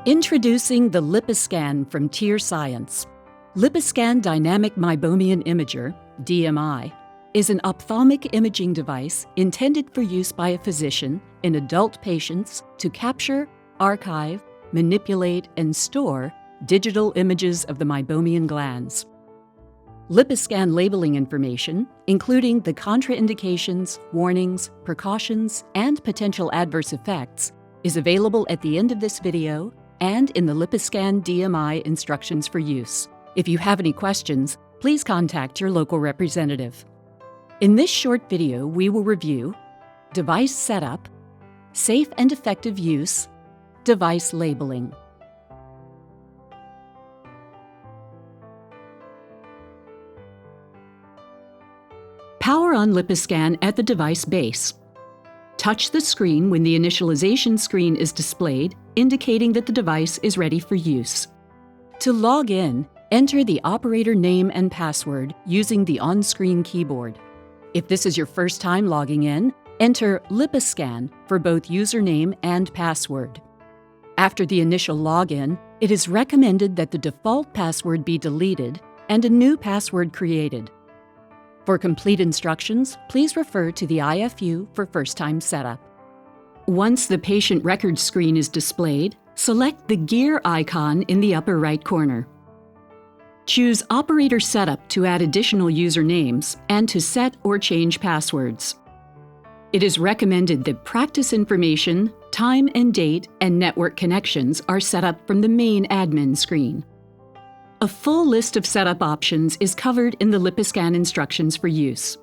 Introducing the LipiScan from Tier Science. LipiScan Dynamic Meibomian Imager, DMI, is an ophthalmic imaging device intended for use by a physician in adult patients to capture, archive, manipulate, and store digital images of the meibomian glands. LipiScan labeling information, including the contraindications, warnings, precautions, and potential adverse effects, is available at the end of this video and in the LipiScan DMI instructions for use. If you have any questions, please contact your local representative. In this short video, we will review device setup, safe and effective use, device labeling. Power on LipiScan at the device base. Touch the screen when the initialization screen is displayed, indicating that the device is ready for use. To log in, enter the operator name and password using the on-screen keyboard. If this is your first time logging in, enter LipiScan for both username and password. After the initial login, it is recommended that the default password be deleted and a new password created. For complete instructions, please refer to the IFU for first-time setup. Once the patient record screen is displayed, select the gear icon in the upper right corner. Choose Operator Setup to add additional usernames and to set or change passwords. It is recommended that practice information, time and date, and network connections are set up from the main admin screen. A full list of setup options is covered in the LipiScan instructions for use.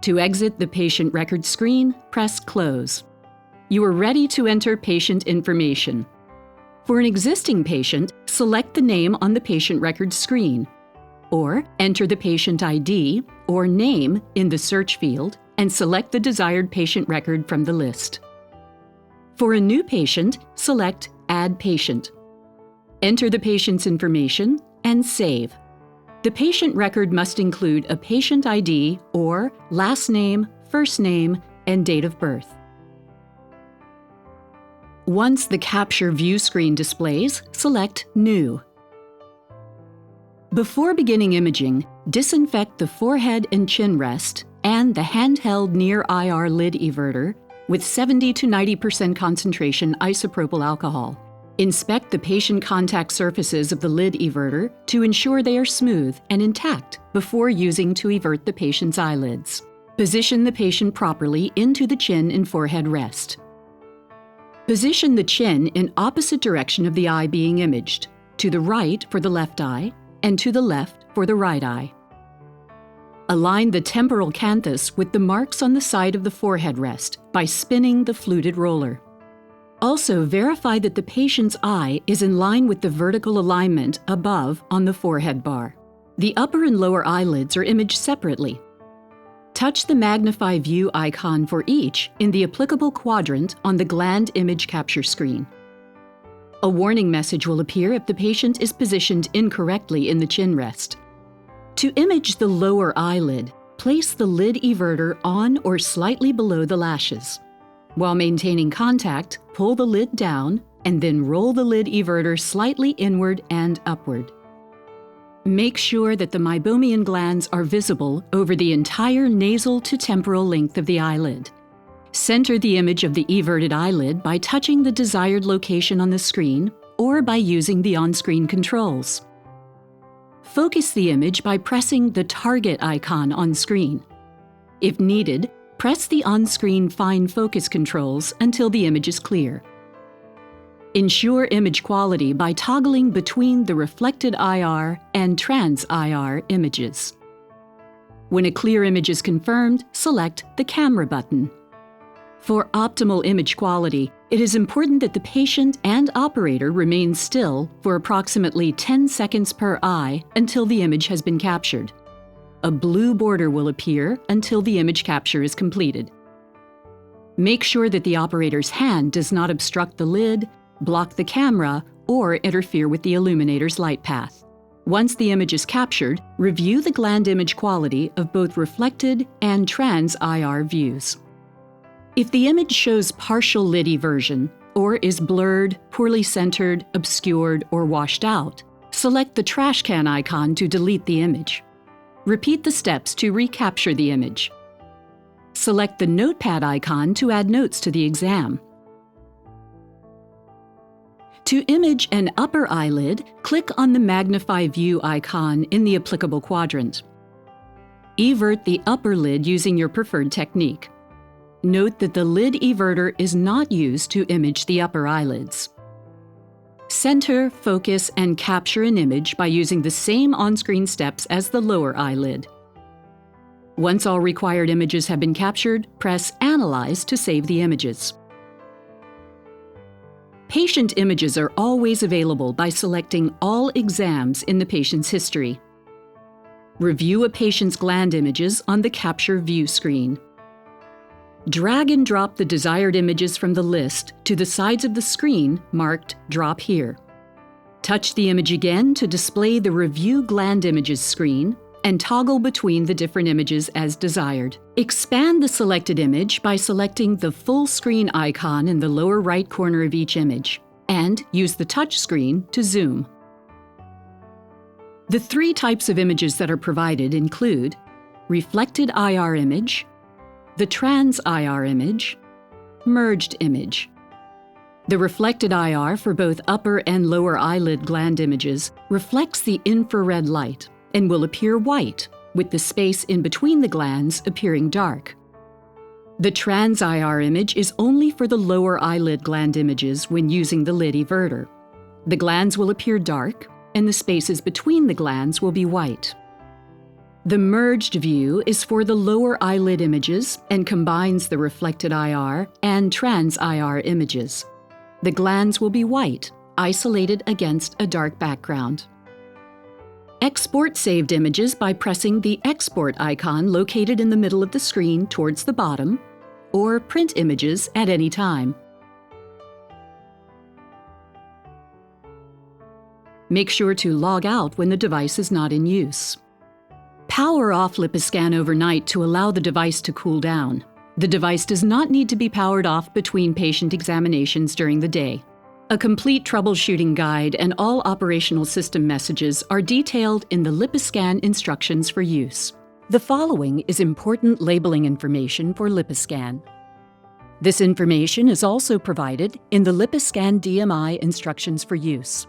To exit the patient record screen, press Close. You are ready to enter patient information. For an existing patient, select the name on the patient record screen, or enter the patient ID or name in the search field and select the desired patient record from the list. For a new patient, select Add Patient. Enter the patient's information and save. The patient record must include a patient ID or last name, first name, and date of birth. Once the Capture View screen displays, select New. Before beginning imaging, disinfect the forehead and chin rest and the handheld near-IR lid everter with 70 to 90% concentration isopropyl alcohol. Inspect the patient contact surfaces of the lid everter to ensure they are smooth and intact before using to evert the patient's eyelids. Position the patient properly into the chin and forehead rest. Position the chin in opposite direction of the eye being imaged, to the right for the left eye and to the left for the right eye. Align the temporal canthus with the marks on the side of the forehead rest by spinning the fluted roller. Also, verify that the patient's eye is in line with the vertical alignment above on the forehead bar. The upper and lower eyelids are imaged separately. Touch the Magnify View icon for each in the applicable quadrant on the gland image capture screen. A warning message will appear if the patient is positioned incorrectly in the chin rest. To image the lower eyelid, place the lid everter on or slightly below the lashes. While maintaining contact, pull the lid down and then roll the lid everter slightly inward and upward. Make sure that the meibomian glands are visible over the entire nasal to temporal length of the eyelid. Center the image of the everted eyelid by touching the desired location on the screen or by using the on-screen controls. Focus the image by pressing the target icon on screen. If needed, press the on-screen fine focus controls until the image is clear. Ensure image quality by toggling between the reflected IR and trans-IR images. When a clear image is confirmed, select the camera button. For optimal image quality, it is important that the patient and operator remain still for approximately 10 seconds per eye until the image has been captured. A blue border will appear until the image capture is completed. Make sure that the operator's hand does not obstruct the lid, block the camera, or interfere with the illuminator's light path. Once the image is captured, review the gland image quality of both reflected and trans-IR views. If the image shows partial lid eversion, or is blurred, poorly centered, obscured, or washed out, select the trash can icon to delete the image. Repeat the steps to recapture the image. Select the notepad icon to add notes to the exam. To image an upper eyelid, click on the Magnify View icon in the applicable quadrant. Evert the upper lid using your preferred technique. Note that the lid everter is not used to image the upper eyelids. Center, focus, and capture an image by using the same on-screen steps as the lower eyelid. Once all required images have been captured, press Analyze to save the images. Patient images are always available by selecting All Exams in the patient's history. Review a patient's gland images on the Capture View screen. Drag and drop the desired images from the list to the sides of the screen marked Drop Here. Touch the image again to display the Review Gland Images screen and toggle between the different images as desired. Expand the selected image by selecting the full screen icon in the lower right corner of each image, and use the touch screen to zoom. The three types of images that are provided include reflected IR image, the trans IR image, merged image. The reflected IR for both upper and lower eyelid gland images reflects the infrared light and will appear white, with the space in between the glands appearing dark. The trans IR image is only for the lower eyelid gland images when using the lid everter. The glands will appear dark, and the spaces between the glands will be white. The merged view is for the lower eyelid images and combines the reflected IR and trans IR images. The glands will be white, isolated against a dark background. Export saved images by pressing the Export icon located in the middle of the screen towards the bottom, or print images at any time. Make sure to log out when the device is not in use. Power off LipiScan overnight to allow the device to cool down. The device does not need to be powered off between patient examinations during the day. A complete troubleshooting guide and all operational system messages are detailed in the LipiScan instructions for use. The following is important labeling information for LipiScan. This information is also provided in the LipiScan DMI instructions for use.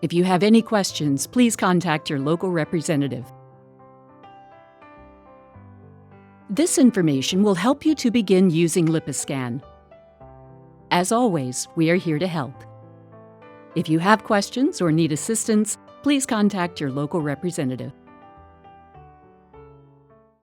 If you have any questions, please contact your local representative. This information will help you to begin using LipiScan. As always, we are here to help. If you have questions or need assistance, please contact your local representative.